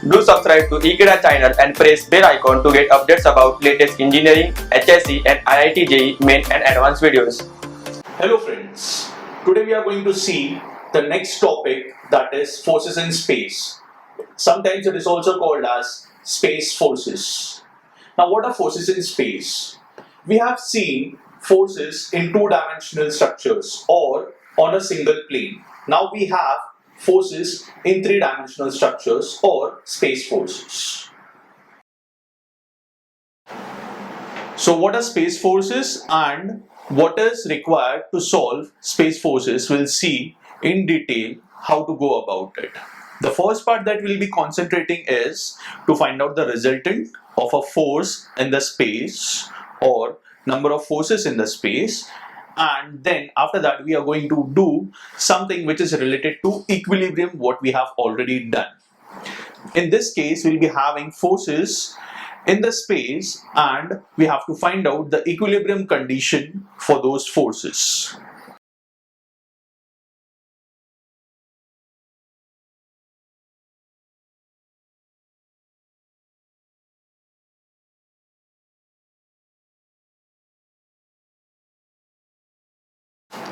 Do subscribe to Ekeeda channel and press bell icon to get updates about latest engineering, HSC and IIT JEE main and advanced videos. Hello friends, today we are going to see the next topic, that is forces in space. Sometimes it is also called as space forces. Now what are forces in space? We have seen forces in two-dimensional structures or on a single plane. Now we have forces in three-dimensional structures or space forces. So what are space forces and what is required to solve space forces? We'll see in detail how to go about it. The first part that we'll be concentrating is to find out the resultant of a force in the space or number of forces in the space, and then after that we are going to do something which is related to equilibrium, what we have already done. In this case, we'll be having forces in the space and we have to find out the equilibrium condition for those forces.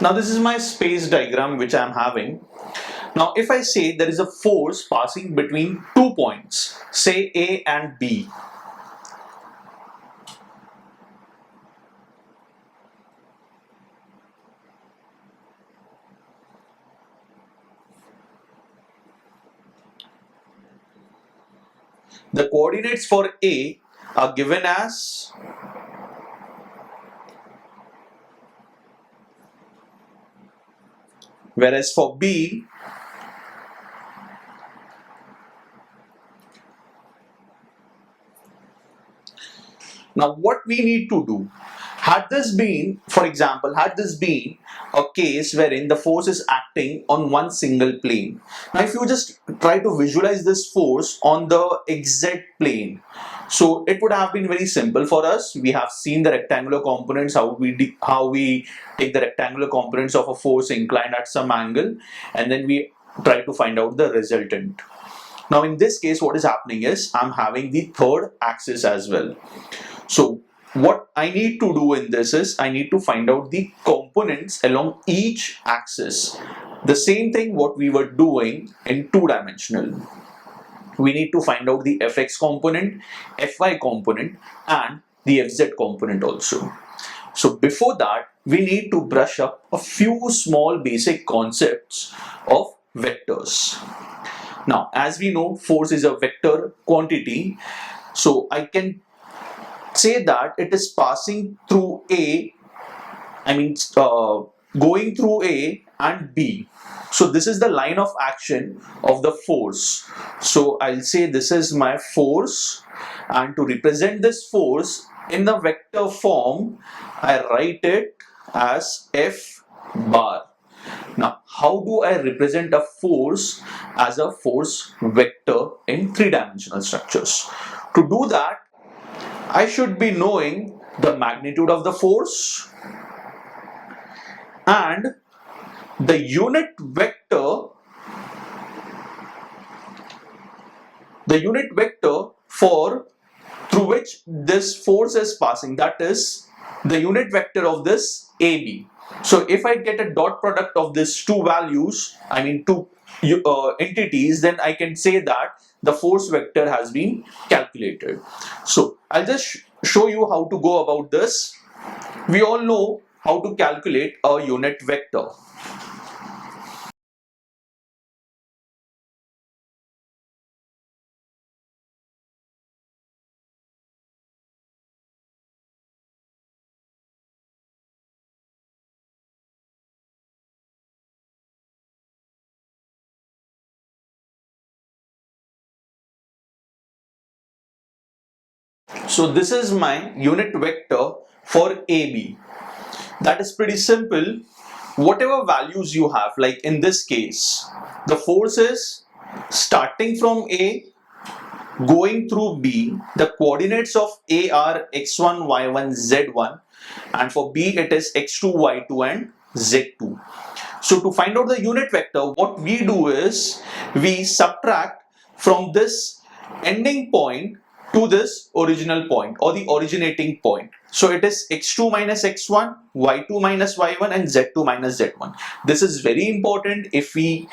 Now this is my space diagram which I am having. Now if I say there is a force passing between 2 points, say A and B. The coordinates for A are given as whereas for B now what we need to do, had this been, for example, had this been a case wherein the force is acting on one single plane. Now if you just try to visualize this force on the XZ plane, so it would have been very simple for us. We have seen the rectangular components, how we take the rectangular components of a force inclined at some angle, and then we try to find out the resultant. Now in this case what is happening is I'm having the third axis as well. So what I need to do in this is I need to find out the components along each axis. The same thing what we were doing in two-dimensional. We need to find out the fx component, fy component and the fz component also. So before that we need to brush up a few small basic concepts of vectors. Now as we know, force is a vector quantity, so I can say that it is passing through going through A and B. So this is the line of action of the force. So I'll say this is my force, and to represent this force in the vector form, I write it as F bar. Now, how do I represent a force as a force vector in three-dimensional structures? To do that, I should be knowing the magnitude of the force and the unit vector for through which this force is passing, that is the unit vector of this AB. So if I get a dot product of these two values, two entities, then I can say that the force vector has been calculated. So I'll just show you how to go about this. We all know how to calculate a unit vector. So this is my unit vector for AB. That is pretty simple. Whatever values you have, like in this case, the force is starting from A, going through B. The coordinates of A are x1, y1, z1, and for B it is x2, y2 and z2. So to find out the unit vector, what we do is we subtract from this ending point to this original point or the originating point. So it is x2 minus x1, y2 minus y1 and z2 minus z1. This is very important. If we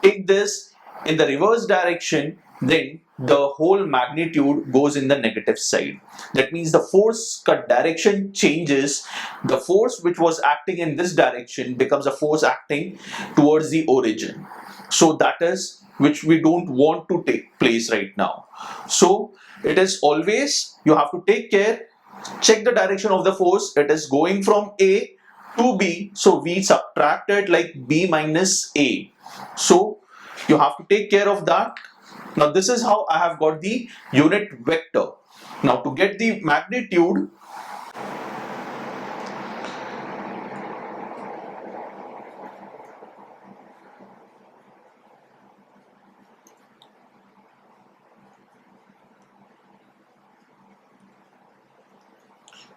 take this in the reverse direction, then the whole magnitude goes in the negative side. That means the force cut direction changes. The force which was acting in this direction becomes a force acting towards the origin. So that is which we don't want to take place right now. So it is always, you have to take care, check the direction of the force. It is going from A to B, so we subtract it like B minus A. So you have to take care of that. Now this is how I have got the unit vector. Now to get the magnitude,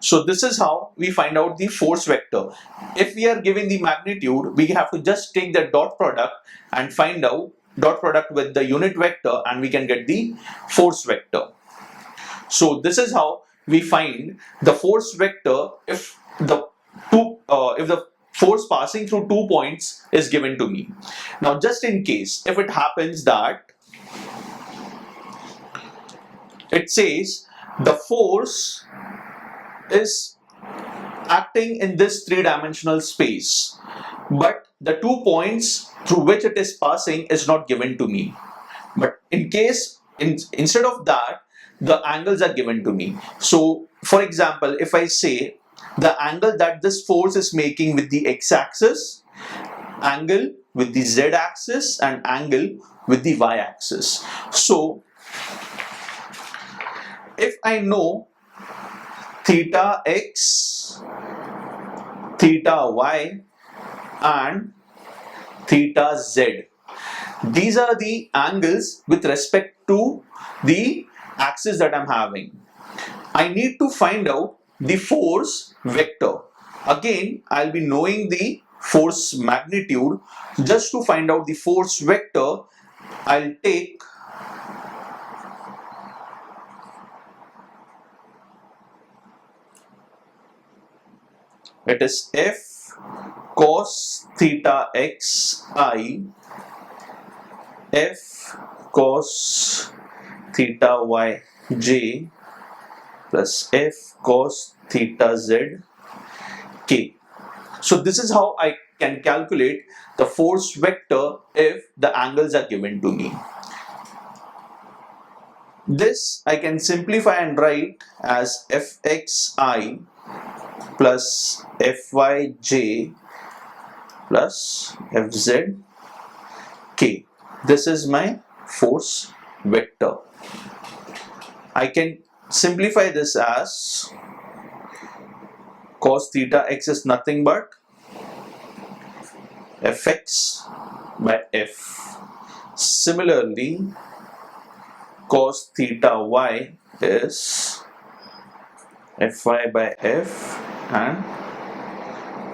so this is how we find out the force vector. If we are given the magnitude, we have to just take the dot product and find out dot product with the unit vector, and we can get the force vector. So this is how we find the force vector if the force passing through 2 points is given to me. Now just in case if it happens that it says the force is acting in this three-dimensional space, but the 2 points through which it is passing is not given to me. But in case instead of that, the angles are given to me. So for example, if I say the angle that this force is making with the x-axis, angle with the z-axis and angle with the y-axis. So if I know theta x, theta y and theta z, these are the angles with respect to the axis that I'm having. I need to find out the force vector. Again, I'll be knowing the force magnitude. Just to find out the force vector, I'll take it is f cos theta x I, f cos theta y j plus f cos theta z k. So this is how I can calculate the force vector if the angles are given to me. This I can simplify and write as fxi plus fyj plus fz k. This is my force vector. I can simplify this as cos theta x is nothing but fx by f. Similarly, cos theta y is fy by f and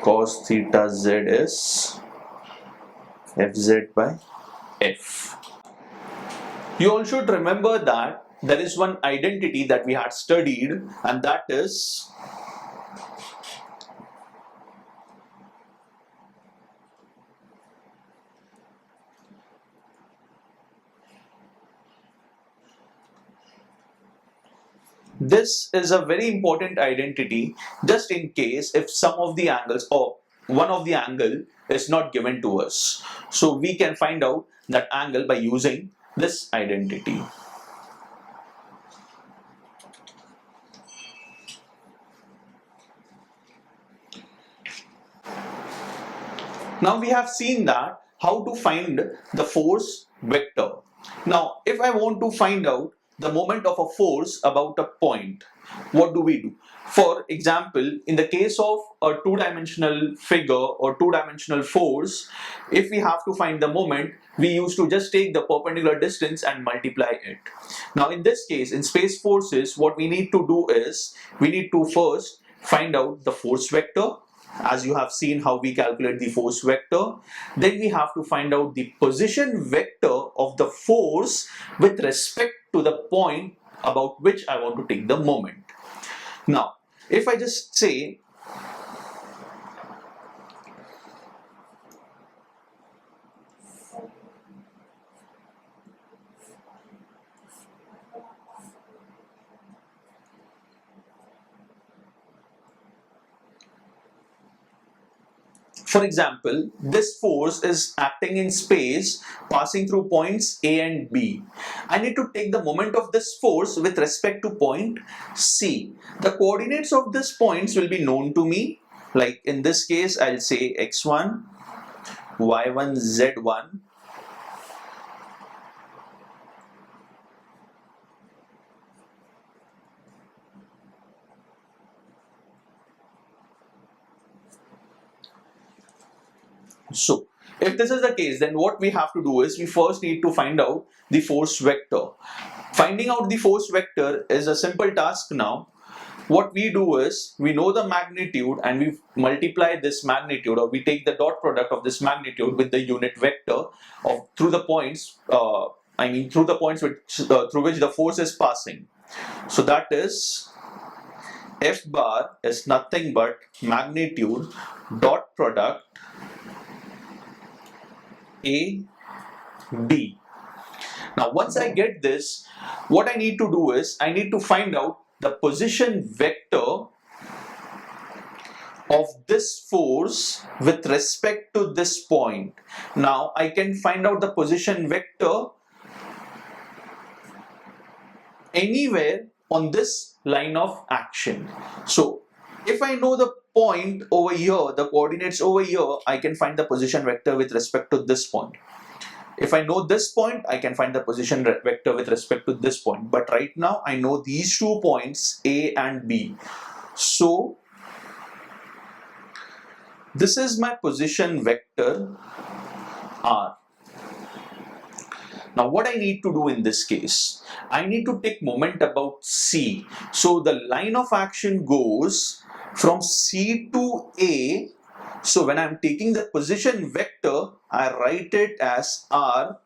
cos theta z is fz by f. You all should remember that there is one identity that we had studied, and that is this is a very important identity just in case if some of the angles or one of the angle is not given to us. So we can find out that angle by using this identity. Now we have seen that how to find the force vector. Now if I want to find out the moment of a force about a point, what do we do? For example, in the case of a two-dimensional figure or two-dimensional force, if we have to find the moment, we used to just take the perpendicular distance and multiply it. Now in this case, in space forces, what we need to do is, we need to first find out the force vector. as you have seen how we calculate the force vector. Then we have to find out the position vector of the force with respect to the point about which I want to take the moment. Now, if I just say for example, this force is acting in space, passing through points A and B. I need to take the moment of this force with respect to point C. The coordinates of these points will be known to me. Like in this case, I'll say x1, y1, z1. So, if this is the case, then what we have to do is we first need to find out the force vector. Finding out the force vector is a simple task now. What we do is we know the magnitude and we multiply this magnitude, or we take the dot product of this magnitude with the unit vector of through the points. Through the points through which the force is passing. So that is F bar is nothing but magnitude dot product A B. Now once I get this, what I need to do is I need to find out the position vector of this force with respect to this point. Now I can find out the position vector anywhere on this line of action. So if I know the point over here, the coordinates over here, I can find the position vector with respect to this point. If I know this point, I can find the position vector with respect to this point. But right now, I know these 2 points, A and B. So, this is my position vector, R. Now, what I need to do in this case? I need to take moment about C. So, the line of action goes from C to A. So when I'm taking the position vector, I write it as R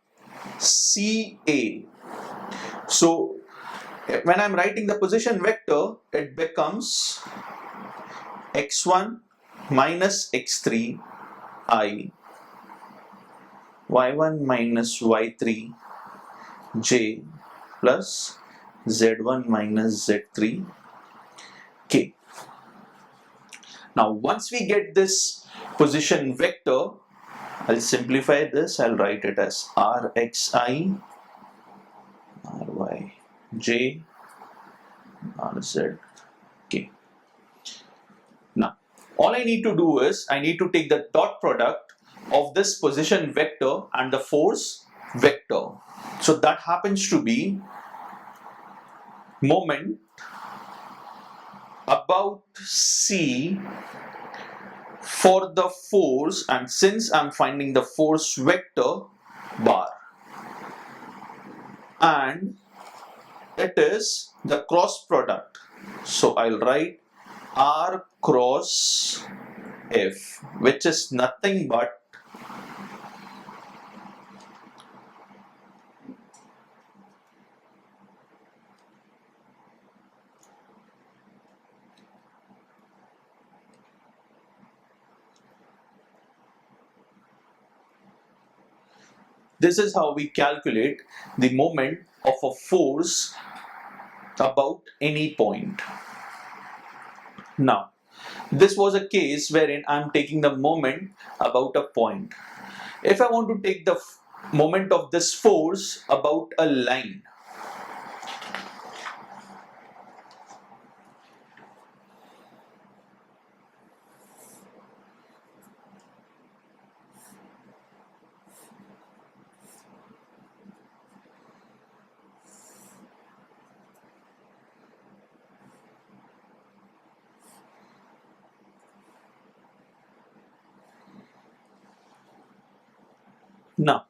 CA. So when I'm writing the position vector, it becomes x1 minus x3 I, y1 minus y3 j plus z1 minus z3 k. Now once we get this position vector, I'll simplify this. I'll write it as Rxi, Ryj, Rz, Now, all I need to do is I need to take the dot product of this position vector and the force vector. So that happens to be moment about C for the force, and since I'm finding the force vector, bar, and it is the cross product. So I'll write R cross F, which is nothing but this is how we calculate the moment of a force about any point. Now, this was a case wherein I'm taking the moment about a point. If I want to take the moment of this force about a line, now,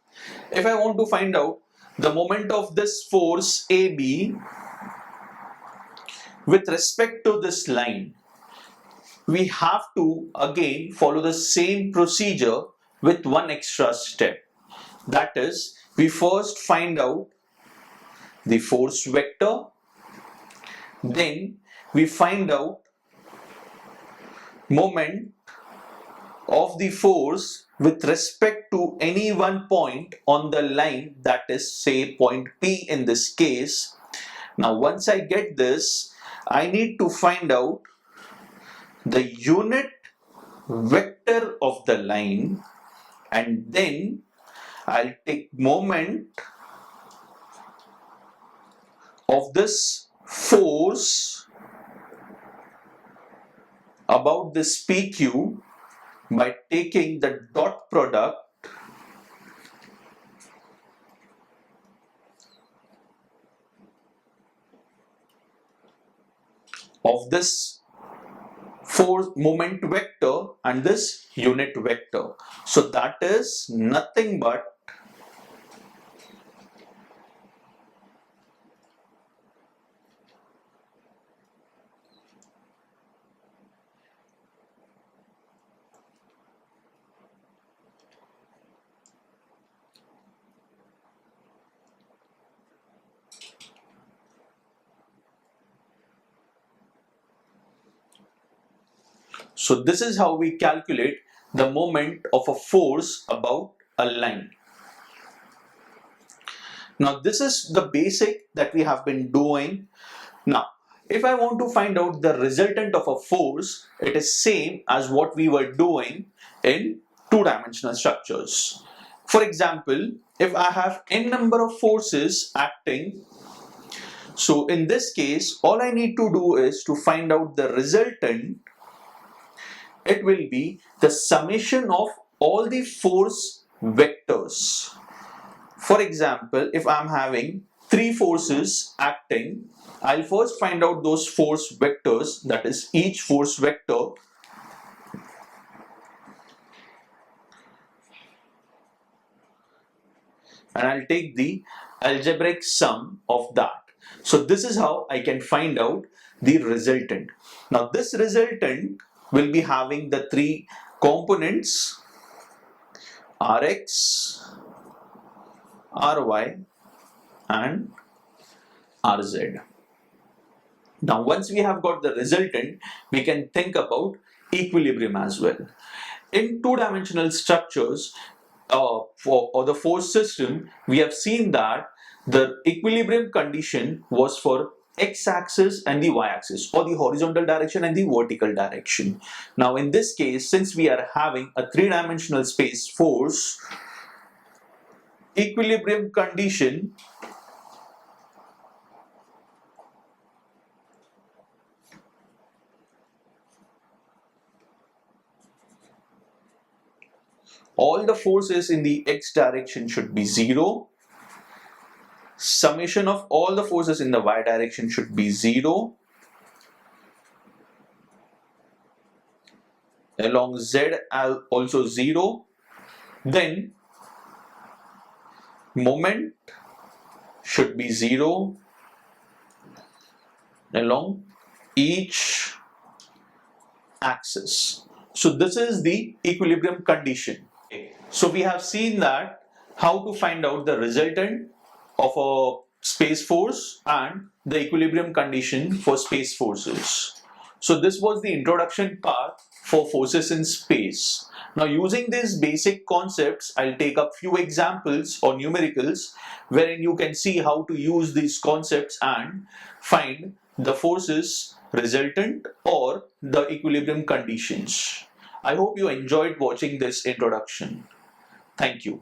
if I want to find out the moment of this force AB with respect to this line, we have to again follow the same procedure with one extra step. That is, we first find out the force vector, then we find out moment of the force with respect to any one point on the line, that is, say, point P in this case. Now once I get this, I need to find out the unit vector of the line, and then I'll take moment of this force about this PQ by taking the dot product of this force moment vector and this unit vector. So that is nothing but so this is how we calculate the moment of a force about a line. Now this is the basic that we have been doing. Now if I want to find out the resultant of a force, it is same as what we were doing in two-dimensional structures. For example, if I have n number of forces acting, so in this case all I need to do is to find out the resultant. It will be the summation of all the force vectors. For example, if I'm having three forces acting, I'll first find out those force vectors, that is each force vector, and I'll take the algebraic sum of that. So this is how I can find out the resultant. Now this resultant will be having the three components Rx, Ry and Rz. Now once we have got the resultant, we can think about equilibrium as well. In two-dimensional structures for the force system, we have seen that the equilibrium condition was for x-axis and the y-axis, or the horizontal direction and the vertical direction. Now in this case, since we are having a three-dimensional space force, equilibrium condition all the forces in the x direction should be 0. Summation of all the forces in the y direction should be 0. Along z also 0. Then moment should be 0 along each axis. So this is the equilibrium condition. So we have seen that how to find out the resultant of a space force and the equilibrium condition for space forces. So this was the introduction part for forces in space. Now using these basic concepts, I'll take up few examples or numericals wherein you can see how to use these concepts and find the forces resultant or the equilibrium conditions. I hope you enjoyed watching this introduction. Thank you.